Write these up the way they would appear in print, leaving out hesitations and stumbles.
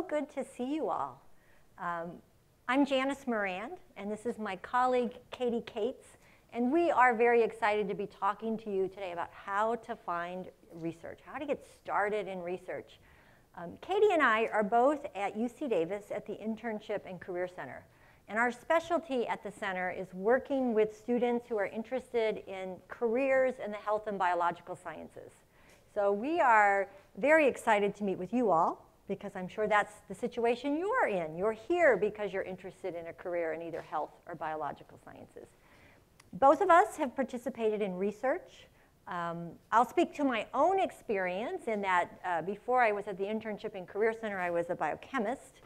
Good to see you all. I'm Janice Morand, and this is my colleague, Katie Cates, and we are very excited to be talking to you today about how to find research, how to get started in research. Katie and I are both at UC Davis at the Internship and Career Center, and our specialty at the center is working with students who are interested in careers in the health and biological sciences. So we are very excited to meet with you all, because I'm sure that's the situation you're in. You're here because you're interested in a career in either health or biological sciences. Both of us have participated in research. I'll speak to my own experience in that before I was at the Internship and Career Center, I was a biochemist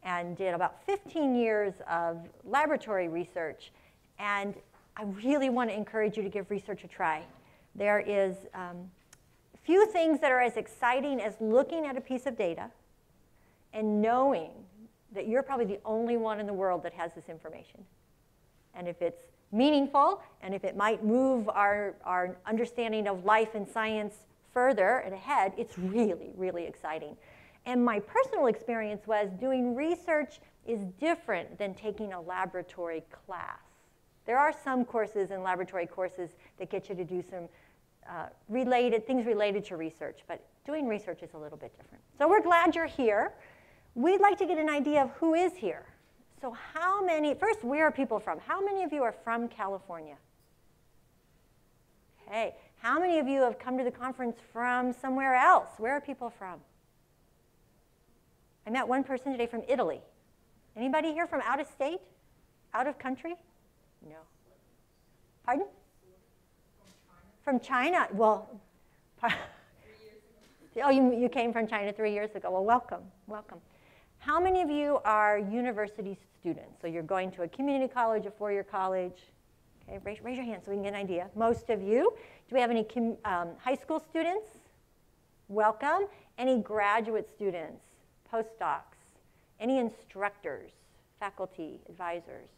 and did about 15 years of laboratory research. And I really want to encourage you to give research a try. There is few things that are as exciting as looking at a piece of data and knowing that you're probably the only one in the world that has this information. And if it's meaningful, and if it might move our understanding of life and science further and ahead, it's really, really exciting. And my personal experience was doing research is different than taking a laboratory class. There are some courses and laboratory courses that get you to do some things related to research, but doing research is a little bit different. So we're glad you're here. We'd like to get an idea of who is here. So how many, first, where are people from? How many of you are from California? Okay, how many of you have come to the conference from somewhere else? Where are people from? I met one person today from Italy. Anybody here from out of state? Out of country? No. Pardon? From China. Well, oh, you came from China 3 years ago. Well, welcome, welcome. How many of you are university students? So you're going to a community college, a four-year college. Okay, raise your hand so we can get an idea. Most of you. Do we have any high school students? Welcome. Any graduate students, postdocs? Any instructors, faculty, advisors?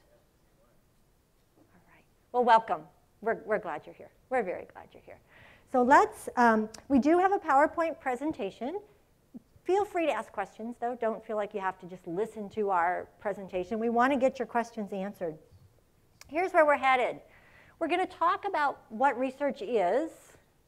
All right. Well, welcome. We're glad you're here. We're very glad you're here. So we do have a PowerPoint presentation. Feel free to ask questions, though. Don't feel like you have to just listen to our presentation. We want to get your questions answered. Here's where we're headed. We're going to talk about what research is.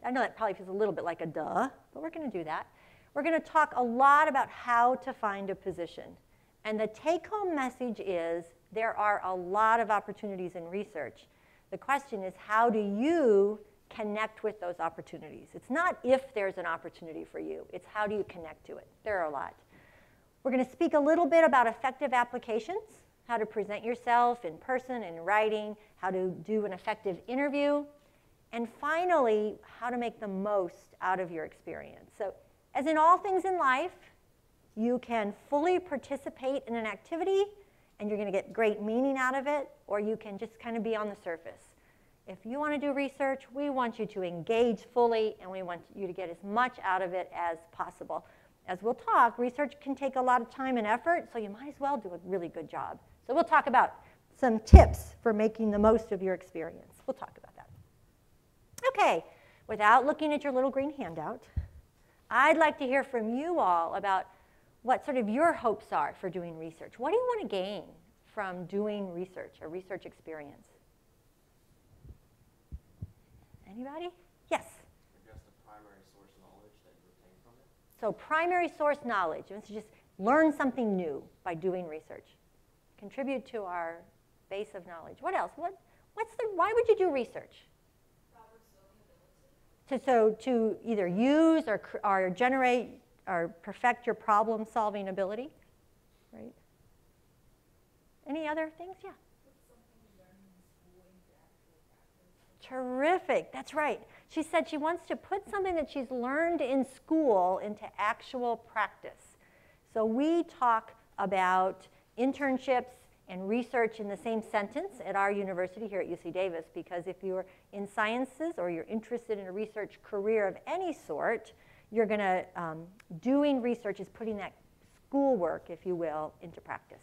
I know that probably feels a little bit like a duh, but we're going to do that. We're going to talk a lot about how to find a position. And the take-home message is there are a lot of opportunities in research. The question is, how do you connect with those opportunities? It's not if there's an opportunity for you. It's how do you connect to it. There are a lot. We're going to speak a little bit about effective applications, how to present yourself in person, in writing, how to do an effective interview, and finally, how to make the most out of your experience. So as in all things in life, you can fully participate in an activity and you're going to get great meaning out of it, or you can just kind of be on the surface. If you want to do research, we want you to engage fully, and we want you to get as much out of it as possible. As we'll talk, research can take a lot of time and effort, so you might as well do a really good job. So we'll talk about some tips for making the most of your experience. We'll talk about that. Okay, without looking at your little green handout, I'd like to hear from you all about what sort of your hopes are for doing research. What do you want to gain from doing research, a research experience? Anybody? Yes? I guess the primary source knowledge that you obtain from it. So primary source knowledge. It's just learn something new by doing research. Contribute to our base of knowledge. What else? Why would you do research? To either use or generate or perfect your problem-solving ability, right? Any other things? Yeah. Terrific. That's right. She said she wants to put something that she's learned in school into actual practice. So we talk about internships and research in the same sentence at our university here at UC Davis, because if you're in sciences or you're interested in a research career of any sort, you're going to, doing research is putting that schoolwork, if you will, into practice.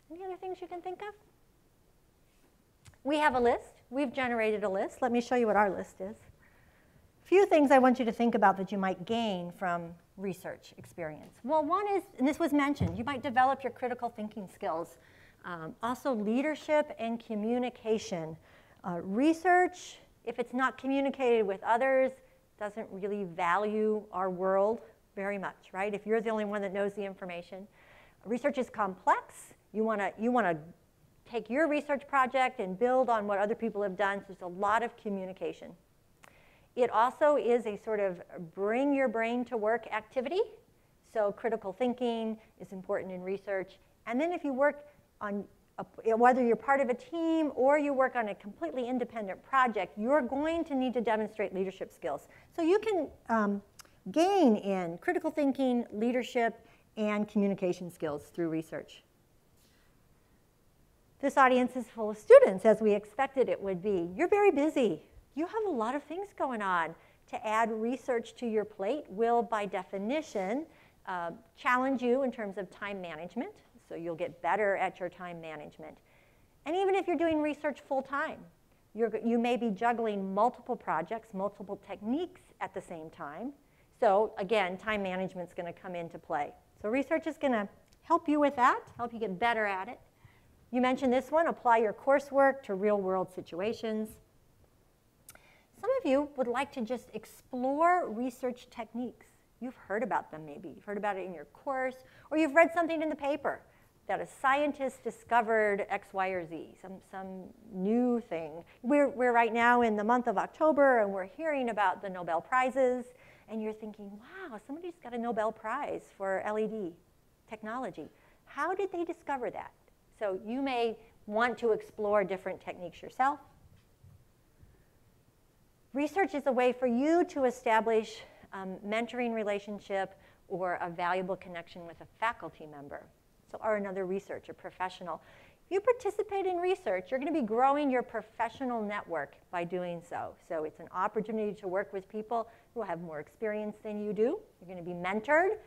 Any other things you can think of? We have a list. We've generated a list. Let me show you what our list is. A few things I want you to think about that you might gain from research experience? Well, one is, and this was mentioned, you might develop your critical thinking skills. Also leadership and communication. Research, if it's not communicated with others, doesn't really value our world very much, right? If you're the only one that knows the information. Research is complex. You want to take your research project and build on what other people have done, so there's a lot of communication. It also is a sort of bring your brain to work activity. So critical thinking is important in research. And then if you work on, whether you're part of a team or you work on a completely independent project, you're going to need to demonstrate leadership skills. So you can gain in critical thinking, leadership, and communication skills through research. This audience is full of students, as we expected it would be. You're very busy. You have a lot of things going on. To add research to your plate will, by definition, challenge you in terms of time management. So you'll get better at your time management. And even if you're doing research full time, you may be juggling multiple projects, multiple techniques at the same time. So again, time management's going to come into play. So research is going to help you with that, help you get better at it. You mentioned this one, apply your coursework to real-world situations. Some of you would like to just explore research techniques. You've heard about them maybe. You've heard about it in your course, or you've read something in the paper that a scientist discovered X, Y, or Z, some new thing. We're right now in the month of October, and we're hearing about the Nobel Prizes, and you're thinking, wow, somebody's got a Nobel Prize for LED technology. How did they discover that? So you may want to explore different techniques yourself. Research is a way for you to establish a mentoring relationship or a valuable connection with a faculty member. So, or another researcher, professional. If you participate in research, you're going to be growing your professional network by doing so. So it's an opportunity to work with people who have more experience than you do. You're going to be mentored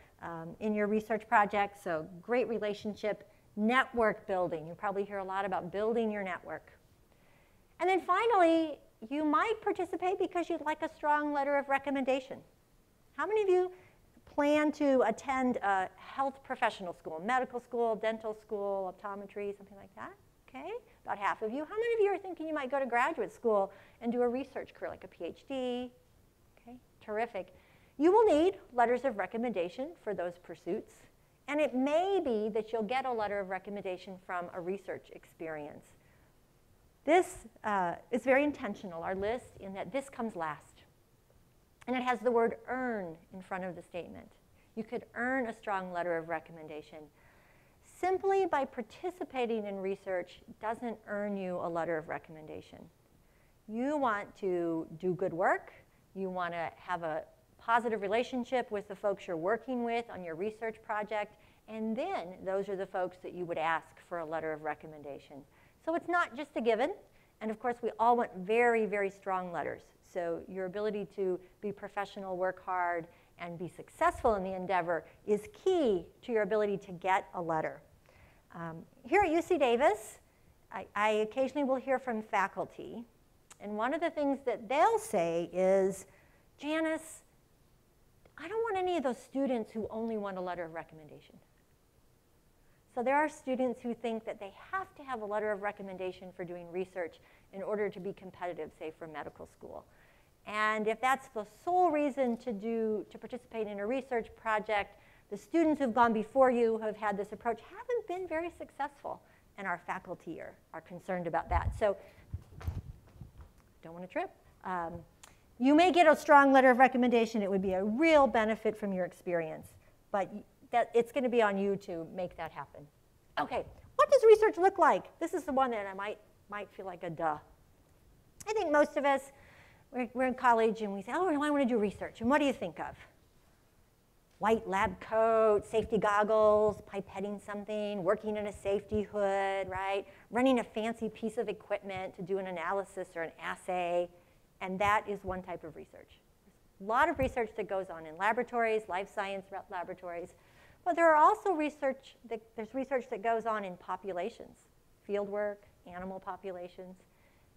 in your research project. So great relationship, network building. You probably hear a lot about building your network. And then finally, you might participate because you'd like a strong letter of recommendation. How many of you plan to attend a health professional school, medical school, dental school, optometry, something like that? Okay, about half of you. How many of you are thinking you might go to graduate school and do a research career like a Ph.D.? Okay, terrific. You will need letters of recommendation for those pursuits. And it may be that you'll get a letter of recommendation from a research experience. This is very intentional, our list, in that this comes last. And it has the word earn in front of the statement. You could earn a strong letter of recommendation. Simply by participating in research doesn't earn you a letter of recommendation. You want to do good work. You want to have a positive relationship with the folks you're working with on your research project. And then those are the folks that you would ask for a letter of recommendation. So it's not just a given. And of course, we all want very, very strong letters. So your ability to be professional, work hard, and be successful in the endeavor is key to your ability to get a letter. Here at UC Davis, I occasionally will hear from faculty. And one of the things that they'll say is, Janice, I don't want any of those students who only want a letter of recommendation. So there are students who think that they have to have a letter of recommendation for doing research in order to be competitive, say, for medical school. And if that's the sole reason to participate in a research project, the students who've gone before you who have had this approach haven't been very successful, and our faculty are concerned about that. So don't want to trip. You may get a strong letter of recommendation. It would be a real benefit from your experience, but it's going to be on you to make that happen. Okay, what does research look like? This is the one that I might feel like a duh. I think most of us, we're in college and we say, oh, I want to do research. And what do you think of? White lab coat, safety goggles, pipetting something, working in a safety hood, right? Running a fancy piece of equipment to do an analysis or an assay. And that is one type of research. There's a lot of research that goes on in laboratories, life science laboratories. But there are also research that goes on in populations, field work, animal populations.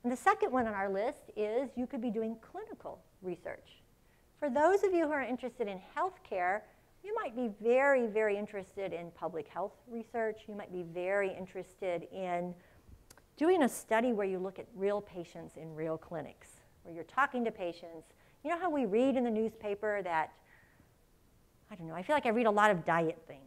And the second one on our list is you could be doing clinical research. For those of you who are interested in healthcare, You might be very, very interested in public health research. You might be very interested in doing a study where you look at real patients in real clinics, where you're talking to patients. You know how we read in the newspaper that, I don't know, I feel like I read a lot of diet things,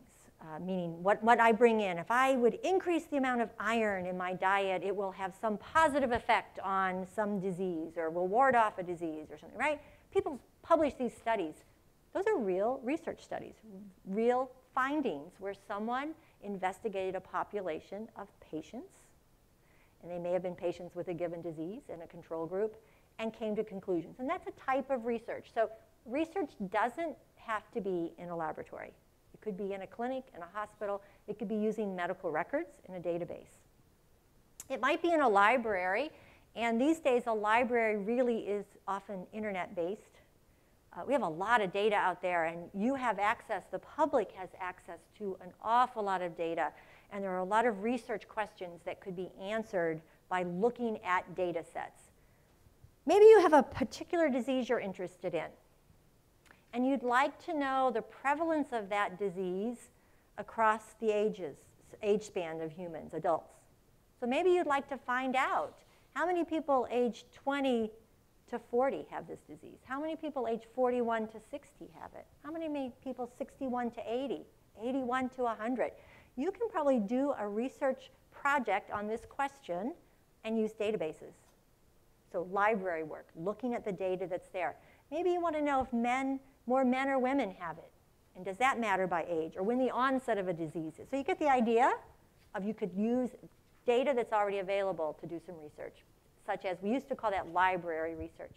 meaning what I bring in. If I would increase the amount of iron in my diet, it will have some positive effect on some disease or will ward off a disease or something, right? People publish these studies. Those are real research studies, real findings where someone investigated a population of patients, and they may have been patients with a given disease in a control group, and came to conclusions. And that's a type of research. So research doesn't have to be in a laboratory. It could be in a clinic, in a hospital. It could be using medical records in a database. It might be in a library, and these days a library really is often internet-based. We have a lot of data out there, and you have access, the public has access to an awful lot of data, and there are a lot of research questions that could be answered by looking at data sets. Maybe you have a particular disease you're interested in, and you'd like to know the prevalence of that disease across the age span of humans, adults. So maybe you'd like to find out how many people aged 20 to 40 have this disease. How many people age 41 to 60 have it? How many people 61 to 80, 81 to 100? You can probably do a research project on this question and use databases. So library work, looking at the data that's there. Maybe you want to know if more men or women have it. And does that matter by age or when the onset of a disease is? So you get the idea of you could use data that's already available to do some research, such as we used to call that library research.